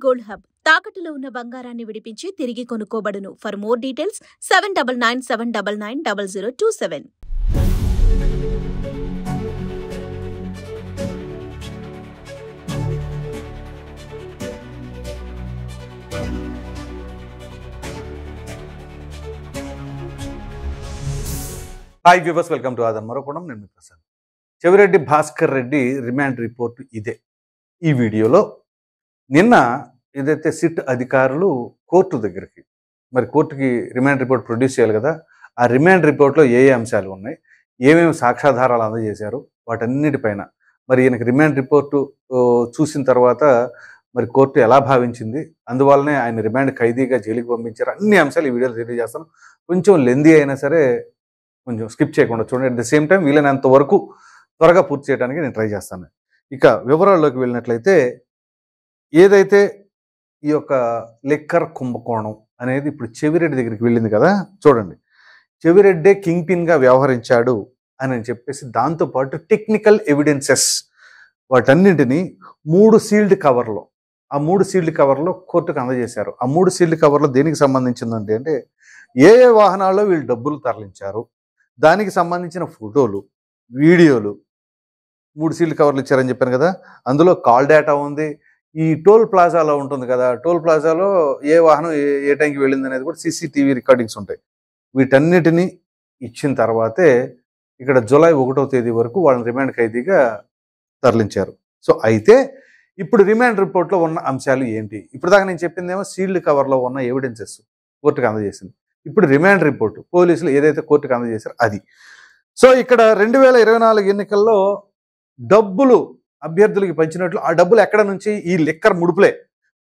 Gold hub తాకట్టులో ఉన్న బంగారాన్ని విడిపించి తిరిగి కొనుక్కోబడును. For more details 7997990027. Hi viewers, welcome to ఆదన్ మరోపడం. నేను మీ ప్రసాద్. చెవిరెడ్డి భాస్కర్ రెడ్డి రిమాండ్ రిపోర్ట్ ఇదే. ఈ వీడియోలో నిన్న ఏదైతే సిట్ అధికారులు కోర్టు దగ్గరికి, మరి కోర్టుకి రిమాండ్ రిపోర్ట్ ప్రొడ్యూస్ చేయాలి కదా, ఆ రిమాండ్ రిపోర్ట్లో ఏ అంశాలు ఉన్నాయి, ఏమేమి సాక్ష్యాధారాలు అందజేశారు, వాటన్నిటిపైన మరి ఈయనకి రిమాండ్ రిపోర్టు చూసిన తర్వాత మరి కోర్టు ఎలా భావించింది, అందువల్లనే ఆయన రిమాండ్ ఖైదీగా జైలుకి పంపించారు, అన్ని అంశాలు ఈ వీడియోలో తెలియజేస్తాను. కొంచెం లెందీ అయినా సరే కొంచెం స్కిప్ చేయకుండా చూడండి. అట్ ద సేమ్ టైం వీలైనంత వరకు త్వరగా పూర్తి చేయడానికి నేను ట్రై చేస్తాను. ఇక వివరాల్లోకి వెళ్ళినట్లయితే, ఏదైతే ఈ యొక్క లిక్కర్ కుంభకోణం అనేది ఇప్పుడు చెవిరెడ్డి దగ్గరికి వెళ్ళింది కదా, చూడండి. చెవిరెడ్డే కింగ్ పిన్గా వ్యవహరించాడు అని చెప్పేసి దాంతోపాటు టెక్నికల్ ఎవిడెన్సెస్ వాటన్నింటినీ 3 సీల్డ్ కవర్లో, ఆ 3 సీల్డ్ కవర్లో కోర్టుకు అందజేశారు. ఆ 3 సీల్డ్ కవర్లో దేనికి సంబంధించిందంటే అంటే ఏ ఏ వాహనాల్లో వీళ్ళు డబ్బులు తరలించారు, దానికి సంబంధించిన ఫోటోలు, వీడియోలు 3 సీల్డ్ కవర్లు ఇచ్చారని చెప్పాను కదా. అందులో కాల్ డేటా ఉంది. ఈ టోల్ ప్లాజాలో ఉంటుంది కదా, టోల్ ప్లాజాలో ఏ వాహనం ఏ టైంకి వెళ్ళింది అనేది కూడా సీసీటీవీ రికార్డింగ్స్ ఉంటాయి. వీటన్నిటినీ ఇచ్చిన తర్వాతే ఇక్కడ జూలై 1వ తేదీ వరకు వాళ్ళని రిమాండ్ ఖైదీగా తరలించారు. సో అయితే ఇప్పుడు రిమాండ్ రిపోర్ట్లో ఉన్న అంశాలు ఏంటి? ఇప్పుడు దాకా నేను చెప్పిందేమో సీల్డ్ కవర్లో ఉన్న ఎవిడెన్సెస్ కోర్టుకు అందజేసింది. ఇప్పుడు రిమాండ్ రిపోర్టు పోలీసులు ఏదైతే కోర్టుకు అందజేశారో అది. సో ఇక్కడ 2024 ఎన్నికల్లో డబ్బులు అభ్యర్థులకి పంచినట్లు, ఆ డబ్బులు ఎక్కడ నుంచి ఈ లిక్కర్ ముడుపులే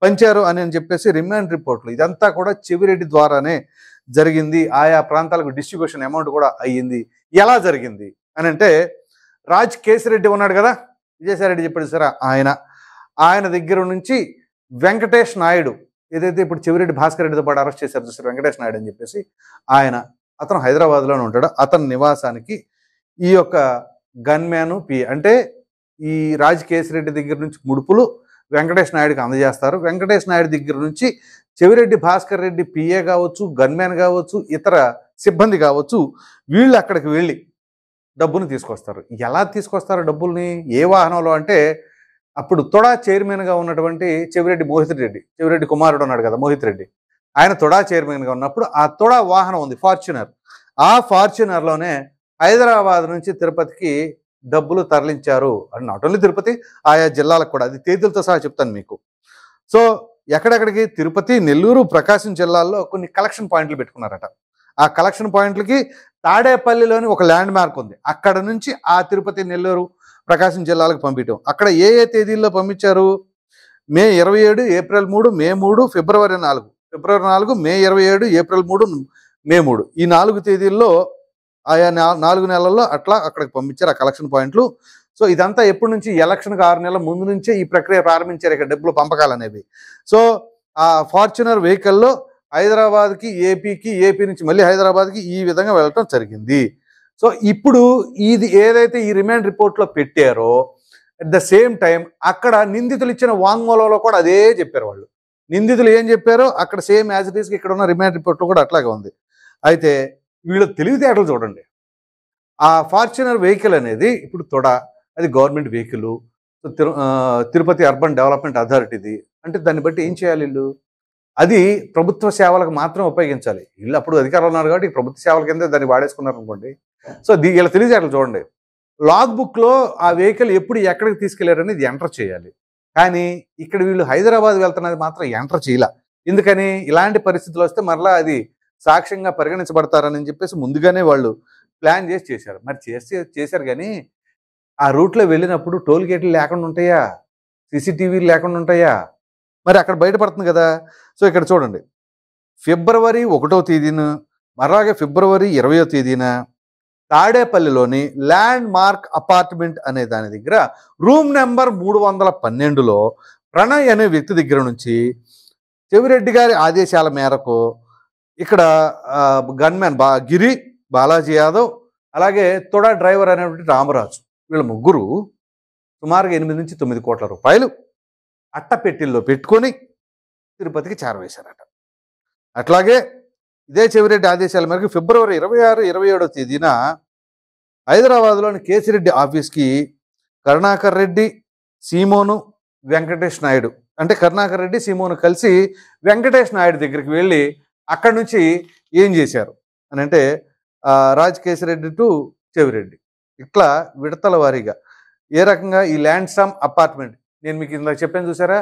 పంచారు అని చెప్పేసి రిమాండ్ రిపోర్ట్లు ఇదంతా కూడా చెవిరెడ్డి ద్వారానే జరిగింది, ఆయా ప్రాంతాలకు డిస్ట్రిబ్యూషన్ అమౌంట్ కూడా అయ్యింది. ఎలా జరిగింది అని అంటే, రాజ్ కేసిరెడ్డి ఉన్నాడు కదా, విజయసాయిరెడ్డి చెప్పాడు సార్, ఆయన దగ్గర నుంచి వెంకటేష్ నాయుడు, ఏదైతే ఇప్పుడు చెవిరెడ్డి భాస్కర్ రెడ్డితో పాటు అరెస్ట్ చేశారు చూసారు వెంకటేష్ నాయుడు అని చెప్పేసి, అతను హైదరాబాద్లోనే ఉంటాడు. అతని నివాసానికి ఈ యొక్క గన్మ్యాను అంటే ఈ రాజ్ కేసిరెడ్డి దగ్గర నుంచి ముడుపులు వెంకటేష్ నాయుడుకి అందజేస్తారు. వెంకటేష్ నాయుడు దగ్గర నుంచి చెవిరెడ్డి భాస్కర్ రెడ్డి పిఏ కావచ్చు, గన్మ్యాన్ కావచ్చు, ఇతర సిబ్బంది కావచ్చు, వీళ్ళు అక్కడికి వెళ్ళి డబ్బుని తీసుకొస్తారు. ఎలా తీసుకొస్తారు డబ్బుల్ని, ఏ వాహనంలో అంటే, అప్పుడు తొడా చైర్మన్గా ఉన్నటువంటి చెవిరెడ్డి మోహిత్ రెడ్డి, చెవిరెడ్డి కుమారుడు ఉన్నాడు కదా మోహిత్ రెడ్డి, ఆయన తొడా చైర్మన్గా ఉన్నప్పుడు ఆ తొడా వాహనం ఉంది ఫార్చునర్, ఆ ఫార్చునర్లోనే హైదరాబాద్ నుంచి తిరుపతికి డబ్బులు తరలించారు. అండ్ నాట్ ఓన్లీ తిరుపతి, ఆయా జిల్లాలకు కూడా, అది తేదీలతో సహా చెప్తాను మీకు. సో ఎక్కడెక్కడికి, తిరుపతి, నెల్లూరు, ప్రకాశం జిల్లాల్లో కొన్ని కలెక్షన్ పాయింట్లు పెట్టుకున్నారట. ఆ కలెక్షన్ పాయింట్లకి తాడేపల్లిలోని ఒక ల్యాండ్ మార్క్ ఉంది, అక్కడ నుంచి ఆ తిరుపతి, నెల్లూరు, ప్రకాశం జిల్లాలకు పంపించడం. అక్కడ ఏ ఏ తేదీల్లో పంపించారు? మే 27, ఏప్రిల్ 3, మే 3, ఫిబ్రవరి 4, మే 27, ఏప్రిల్ 3, మే 3, ఈ 4 తేదీల్లో ఆయా 4 నెలల్లో అట్లా అక్కడికి పంపించారు ఆ కలెక్షన్ పాయింట్లు. సో ఇదంతా ఎప్పటి నుంచి, ఎలక్షన్కి 6 నెలల ముందు నుంచే ఈ ప్రక్రియ ప్రారంభించారు ఇక్కడ డబ్బులు పంపకాలు అనేవి. సో ఆ ఫార్చునర్ వెహికల్లో హైదరాబాద్కి, ఏపీ నుంచి మళ్ళీ హైదరాబాద్కి ఈ విధంగా వెళ్ళటం జరిగింది. సో ఇప్పుడు ఇది ఏదైతే ఈ రిమాండ్ రిపోర్ట్లో పెట్టారో, అట్ ద సేమ్ టైం అక్కడ నిందితులు ఇచ్చిన వాంగ్మూలంలో కూడా అదే చెప్పారు వాళ్ళు. నిందితులు ఏం చెప్పారో అక్కడ సేమ్ యాజ్ ఇట్ ఈస్కి ఇక్కడ ఉన్న రిమాండ్ రిపోర్ట్లో కూడా అట్లాగే ఉంది. అయితే వీళ్ళు తెలివితేటలు చూడండి. ఆ ఫార్చునర్ వెహికల్ అనేది ఇప్పుడు అది government vehicle, Tirupati urban development అథారిటీది. అంటే దాన్ని బట్టి ఏం చేయాలి వీళ్ళు, అది ప్రభుత్వ సేవలకు మాత్రం ఉపయోగించాలి. వీళ్ళు అప్పుడు అధికారులు ఉన్నారు కాబట్టి ప్రభుత్వ సేవల కింద దాన్ని వాడేసుకున్నారు అనుకోండి. సో వీళ్ళ తెలివితేటలు చూడండి. లాగ్ బుక్లో ఆ వెహికల్ ఎప్పుడు ఎక్కడికి తీసుకెళ్లారని ఇది ఎంటర్ చేయాలి. కానీ ఇక్కడ వీళ్ళు హైదరాబాద్ వెళ్తున్నది మాత్రం ఎంటర్ చేయాల. ఎందుకని, ఇలాంటి పరిస్థితులు వస్తే మరలా అది సాక్ష్యంగా పరిగణించబడతారని చెప్పేసి ముందుగానే వాళ్ళు ప్లాన్ చేశారు. మరి చేశారు కానీ ఆ రూట్లో వెళ్ళినప్పుడు టోల్ గేట్లు లేకుండా ఉంటాయా, సీసీటీవీలు లేకుండా ఉంటాయా, మరి అక్కడ బయటపడుతుంది కదా. సో ఇక్కడ చూడండి, ఫిబ్రవరి 1వ తేదీన, అలాగే ఫిబ్రవరి 20వ తేదీన తాడేపల్లిలోని ల్యాండ్ మార్క్ అపార్ట్మెంట్ అనే దాని దగ్గర రూమ్ నెంబర్ 312లో ప్రణయ్ అనే వ్యక్తి దగ్గర నుంచి చెవిరెడ్డి గారి ఆదేశాల మేరకు ఇక్కడ గన్మ్యాన్ గిరి, బాలాజీ యాదవ్, అలాగే తొడా డ్రైవర్ అనేటువంటి రామరాజు, వీళ్ళ ముగ్గురు సుమారుగా 8 నుంచి 9 కోట్ల రూపాయలు అట్టపెట్టిల్లో పెట్టుకొని తిరుపతికి చేరవేశారట. అట్లాగే ఇదే చెవిరెడ్డి ఆదేశాల మేరకు ఫిబ్రవరి 26, 27వ తేదీన హైదరాబాద్లోని కేసిరెడ్డి ఆఫీస్కి కరుణాకర్ రెడ్డి, సీమోను, వెంకటేష్ నాయుడు అంటే కరుణాకర్ రెడ్డి, సీమోను కలిసి వెంకటేష్ నాయుడు దగ్గరికి వెళ్ళి అక్కడి నుంచి ఏం చేశారు అని అంటే రాజ్ కేసిరెడ్డి టు చెవిరెడ్డి ఇట్లా విడతల వారీగా ఏ రకంగా ఈ ల్యాండ్ సమ్ అపార్ట్మెంట్ నేను మీకు ఇందాక చెప్పాను చూసారా,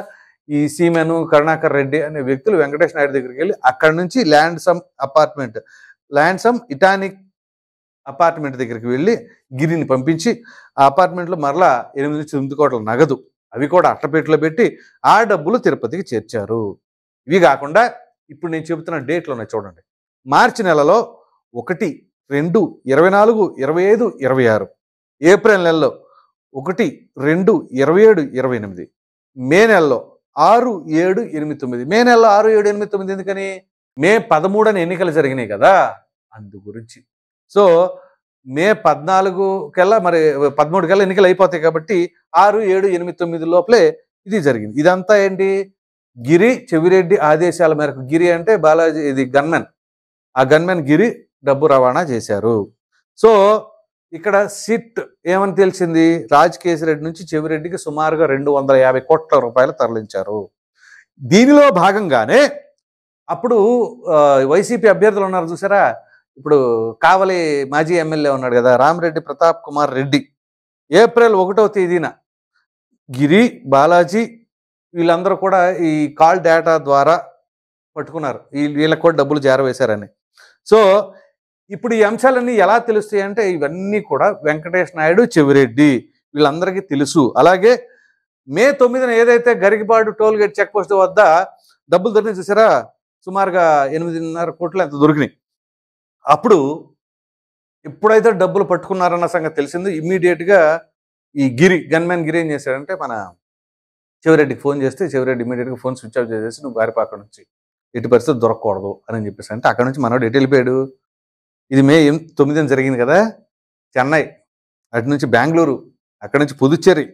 ఈ సీమెను కరుణాకర్ రెడ్డి అనే వ్యక్తులు వెంకటేష్ నాయుడు దగ్గరికి వెళ్ళి అక్కడి నుంచి ల్యాండ్ సమ్ ఇటానిక్ అపార్ట్మెంట్ దగ్గరికి వెళ్ళి గిరిని పంపించి ఆ అపార్ట్మెంట్లో మరలా 8-9 కోట్ల నగదు అవి కూడా అట్టపేటలో పెట్టి ఆ డబ్బులు తిరుపతికి చేర్చారు. ఇవి కాకుండా ఇప్పుడు నేను చెబుతున్న డేట్లు ఉన్నాయి చూడండి. మార్చి నెలలో 1, 2, 24, 25, 26, ఏప్రిల్ నెలలో 1, 2, 27, 28, మే నెలలో 6, 7, 8, 9. మే నెలలో 6, 7, 8, 9 ఎందుకని? మే 13 ఎన్నికలు జరిగినాయి కదా, అందు గురించి. సో మే 14 కల్లా మరి 13 కల్లా ఎన్నికలు అయిపోతాయి కాబట్టి 6, 7, 8, 9 లోపలే ఇది జరిగింది. ఇదంతా ఏంటి? గిరి చెవిరెడ్డి ఆదేశాల మేరకు. గిరి అంటే బాలాజీ, ఇది గన్మెన్. ఆ గన్మెన్ గిరి డబ్బు రవాణా చేశారు. సో ఇక్కడ సిట్ ఏమని తెలిసింది? రాజ్ కేసిరెడ్డి నుంచి చెవిరెడ్డికి సుమారుగా 250 కోట్ల రూపాయలు తరలించారు. దీనిలో భాగంగానే అప్పుడు వైసీపీ అభ్యర్థులు ఉన్నారు చూసారా, ఇప్పుడు కావలి మాజీ ఎమ్మెల్యే ఉన్నాడు కదా రామిరెడ్డి ప్రతాప్ కుమార్ రెడ్డి, ఏప్రిల్ 1వ తేదీన గిరి, బాలాజీ వీళ్ళందరూ కూడా ఈ కాల్ డేటా ద్వారా పట్టుకున్నారు వీళ్ళకి కూడా డబ్బులు చేరవేశారని. సో ఇప్పుడు ఈ అంశాలన్నీ ఎలా తెలుస్తాయి అంటే ఇవన్నీ కూడా వెంకటేష్ నాయుడు, చెవిరెడ్డి వీళ్ళందరికీ తెలుసు. అలాగే మే 9న ఏదైతే Garikapadu toll gate check post వద్ద డబ్బులు దొరికినాయి చూసారా, సుమారుగా 8.5 కోట్లు ఎంత దొరికినాయి. అప్పుడు ఎప్పుడైతే డబ్బులు పట్టుకున్నారన్న సంగతి తెలిసింది, ఇమ్మీడియట్గా ఈ గన్మెన్ గిరి ఏం చేశాడంటే మన చెవిరెడ్డికి ఫోన్ చేస్తే చెవిరెడ్డి ఇమ్మీడియట్గా ఫోన్ స్విచ్ ఆఫ్ చేసేసి నువ్వు గారిపా అక్కడ నుంచి ఎట్టి పరిస్థితి దొరకకూడదు అని చెప్పేసి అంటే అక్కడ నుంచి మనోడు ఎటు వెళ్ళిపోయాడు. ఇది మే 9న జరిగింది కదా, చెన్నై, అటు నుంచి బెంగళూరు, అక్కడి నుంచి పుదుచ్చేరి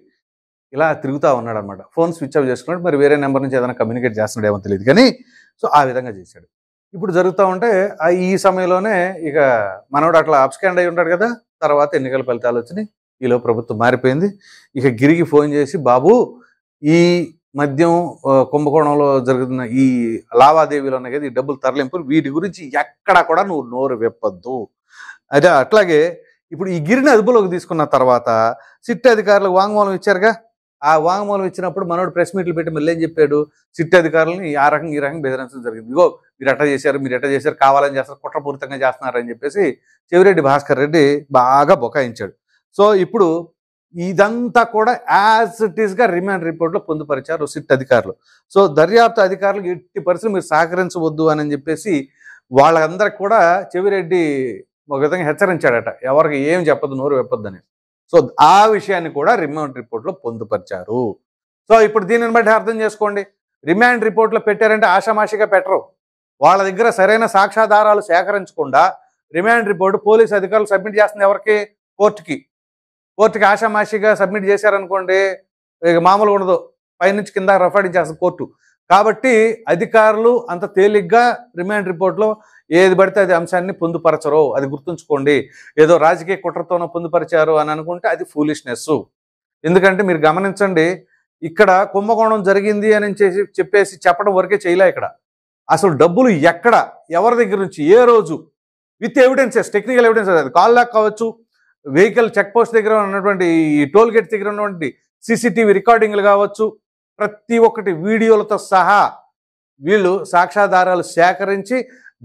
ఇలా తిరుగుతూ ఉన్నాడు అనమాట. ఫోన్ స్విచ్ ఆఫ్ చేసుకున్నాడు. మరి వేరే నెంబర్ నుంచి ఏదైనా కమ్యూనికేట్ చేస్తున్నాడు ఏమో తెలియదు కానీ సో ఆ విధంగా చేశాడు. ఇప్పుడు జరుగుతూ ఉంటే ఈ సమయంలోనే ఇక మనోడు అట్లా అబ్స్కాండ్ అయి ఉంటాడు కదా. తర్వాత ఎన్నికల ఫలితాలు వచ్చినాయి, ఈలో ప్రభుత్వం మారిపోయింది. ఇక గిరికి ఫోన్ చేసి బాబు ఈ మద్యం కుంభకోణంలో జరుగుతున్న ఈ లావాదేవీలు ఉన్నాయి కదా, ఈ డబ్బులు తరలింపులు వీటి గురించి ఎక్కడా కూడా నువ్వు నోరు విప్పొద్దు. అదే అట్లాగే ఇప్పుడు ఈ గిరిని అదుపులోకి తీసుకున్న తర్వాత సిట్ అధికారులకు వాంగ్మూలం ఇచ్చారుగా. ఆ వాంగ్మూలం ఇచ్చినప్పుడు మనోడు ప్రెస్ మీట్లు పెట్టి మళ్ళీ ఏం చెప్పాడు, సిట్ అధికారులని ఆ రకంగా ఈ రకంగా బెదిరించడం జరిగింది. ఇగో మీరు ఎట్లా చేశారు, కావాలని చేస్తారు, కుట్రపూరితంగా చేస్తున్నారని చెప్పేసి చెవిరెడ్డి భాస్కర్ రెడ్డి బాగా బొకాయించాడు. సో ఇప్పుడు ఇదంతా కూడా యాజ్ ఇట్ ఈస్గా రిమాండ్ రిపోర్ట్లో పొందుపరిచారు సిట్ అధికారులు. సో దర్యాప్తు అధికారులకు ఎట్టి పరిస్థితులు మీరు సహకరించవద్దు అని చెప్పేసి వాళ్ళందరికి కూడా చెవిరెడ్డి ఒక విధంగా హెచ్చరించాడట, ఎవరికి ఏం చెప్పదు, నోరు వెప్పొద్దని. సో ఆ విషయాన్ని కూడా రిమాండ్ రిపోర్ట్లో పొందుపరిచారు. సో ఇప్పుడు దీనిని బట్టి అర్థం చేసుకోండి, రిమాండ్ రిపోర్ట్లో పెట్టారంటే ఆషామాషిగా పెట్టరు. వాళ్ళ దగ్గర సరైన సాక్ష్యాధారాలు సేకరించకుండా రిమాండ్ రిపోర్టు పోలీసు అధికారులు సబ్మిట్ చేస్తుంది ఎవరికి? కోర్టుకి ఆషామాషిగా సబ్మిట్ చేశారనుకోండి ఇక మామూలుగా ఉండదు, పైనుంచి కింద రఫాడించేస్తుంది కోర్టు. కాబట్టి అధికారులు అంత తేలిగ్గా రిమాండ్ రిపోర్ట్లో ఏది పడితే అది అంశాన్ని పొందుపరచరు, అది గుర్తుంచుకోండి. ఏదో రాజకీయ కుట్రతోనో పొందుపరిచారు అని అనుకుంటే అది ఫూలిష్నెస్. ఎందుకంటే మీరు గమనించండి, ఇక్కడ కుంభకోణం జరిగింది అని చెప్పేసి చెప్పడం వరకే చేయలే. ఇక్కడ అసలు డబ్బులు ఎక్కడ, ఎవరి దగ్గర నుంచి, ఏ రోజు, విత్ ఎవిడెన్సెస్, టెక్నికల్ ఎవిడెన్సెస్, అది కాల్ లాక్ కావచ్చు, వెహికల్ చెక్ పోస్ట్ దగ్గర ఉన్నటువంటి ఈ టోల్ గేట్ దగ్గర ఉన్నటువంటి సీసీటీవీ రికార్డింగ్లు కావచ్చు, ప్రతి ఒక్కటి వీడియోలతో సహా వీళ్ళు సాక్ష్యాధారాలు సేకరించి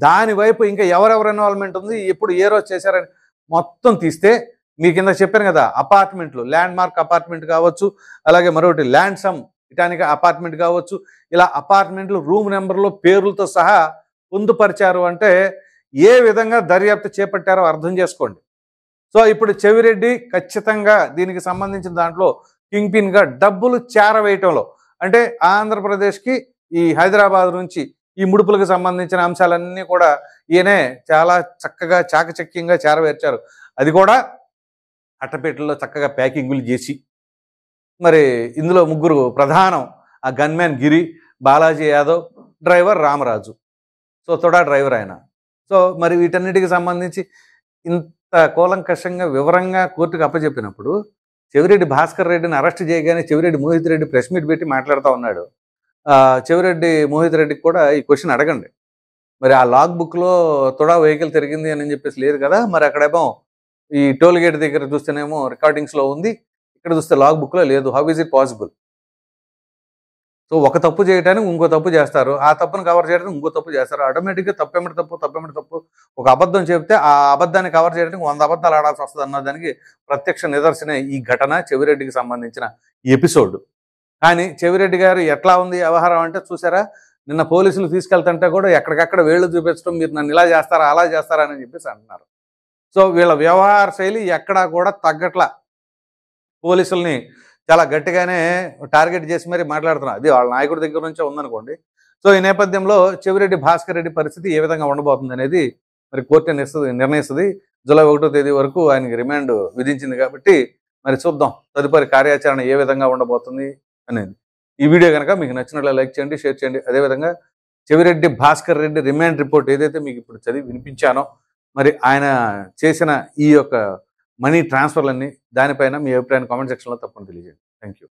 దాని వైపు ఇంకా ఎవరెవరు ఇన్వాల్వ్మెంట్ ఉంది, ఎప్పుడు ఏ రోజు చేశారని మొత్తం తీస్తే మీ కింద చెప్పాను కదా, అపార్ట్మెంట్లు, ల్యాండ్ మార్క్ అపార్ట్మెంట్ కావచ్చు, అలాగే మరొకటి ల్యాండ్ సమ్ ఇటానిక్ అపార్ట్మెంట్ కావచ్చు, ఇలా అపార్ట్మెంట్లు రూమ్ నెంబర్లు పేర్లతో సహా పొందుపరిచారు అంటే ఏ విధంగా దర్యాప్తు చేపట్టారో అర్థం చేసుకోండి. సో ఇప్పుడు చెవిరెడ్డి ఖచ్చితంగా దీనికి సంబంధించిన దాంట్లో కింగ్ పిన్గా డబ్బులు చేరవేయటంలో, అంటే ఆంధ్రప్రదేశ్కి ఈ హైదరాబాద్ నుంచి ఈ ముడుపులకు సంబంధించిన అంశాలన్నీ కూడా ఈయనే చాలా చక్కగా చాకచక్యంగా చేరవేర్చారు. అది కూడా అట్టపేటల్లో చక్కగా ప్యాకింగులు చేసి. మరి ఇందులో ముగ్గురు ప్రధానం, ఆ gunman Giri, Balaji Yadav, driver Ramaraju. So తొడా డ్రైవర్ ఆయన. సో మరి వీటన్నిటికి సంబంధించి ఇంత కూలంకషంగా వివరంగా కోర్టుకు అప్పచెప్పినప్పుడు చెవిరెడ్డి భాస్కర్ రెడ్డిని అరెస్ట్ చేయగానే చెవిరెడ్డి మోహిత్ రెడ్డి ప్రెస్ మీట్ పెట్టి మాట్లాడుతూ ఉన్నాడు. చెవిరెడ్డి మోహిత్ రెడ్డికి కూడా ఈ క్వశ్చన్ అడగండి. మరి ఆ లాగ్ బుక్లో తొడా వెహికల్ తిరిగింది అని చెప్పేసి లేదు కదా, మరి అక్కడేమో ఈ టోల్ గేట్ దగ్గర చూస్తేనేమో రికార్డింగ్స్లో ఉంది, ఇక్కడ చూస్తే లాగ్ బుక్లో లేదు. How is it possible? So ఒక తప్పు చేయడానికి ఇంకో తప్పు చేస్తారు, ఆ తప్పును కవర్ చేయడానికి ఇంకో తప్పు చేస్తారు. ఆటోమేటిక్గా తప్పెమ్మటి తప్పు. ఒక అబద్ధం చెప్తే ఆ అబద్ధాన్ని కవర్ చేయడానికి 100 అబద్ధాలు ఆడాల్సి వస్తుంది అన్నదానికి ప్రత్యక్ష నిదర్శన ఈ ఘటన, చెవిరెడ్డికి సంబంధించిన ఎపిసోడ్. కానీ చెవిరెడ్డి గారు ఎట్లా ఉంది వ్యవహారం అంటే చూసారా, నిన్న పోలీసులు తీసుకెళ్తుంటే కూడా ఎక్కడికక్కడ వేళ్ళు చూపించడం, మీరు నన్ను ఇలా చేస్తారా అలా చేస్తారా అని చెప్పేసి అంటున్నారు. సో వీళ్ళ వ్యవహార శైలి ఎక్కడా కూడా తగ్గట్లా, పోలీసుల్ని చాలా గట్టిగానే టార్గెట్ చేసి మరీ మాట్లాడుతున్నారు. అది వాళ్ళ నాయకుడి దగ్గర నుంచే ఉందనుకోండి. సో ఈ నేపథ్యంలో చెవిరెడ్డి భాస్కర్ రెడ్డి పరిస్థితి ఏ విధంగా ఉండబోతుంది అనేది మరి కోర్టు నిర్ణయిస్తుంది. జూలై 1వ తేదీ వరకు ఆయనకి రిమాండ్ విధించింది కాబట్టి మరి చూద్దాం తదుపరి కార్యాచరణ ఏ విధంగా ఉండబోతుంది అనేది. ఈ వీడియో కనుక మీకు నచ్చినట్లయితే లైక్ చేయండి, షేర్ చేయండి. అదేవిధంగా చెవిరెడ్డి భాస్కర్ రెడ్డి రిమాండ్ రిపోర్ట్ ఏదైతే మీకు ఇప్పుడు చదివి వినిపించానో, మరి ఆయన చేసిన ఈ యొక్క మనీ ట్రాన్స్ఫర్లన్నీ దానిపైన మీ అభిప్రాయాన్ని కామెంట్ సెక్షన్లో తప్పకుండా తెలియజేయండి. Thank you.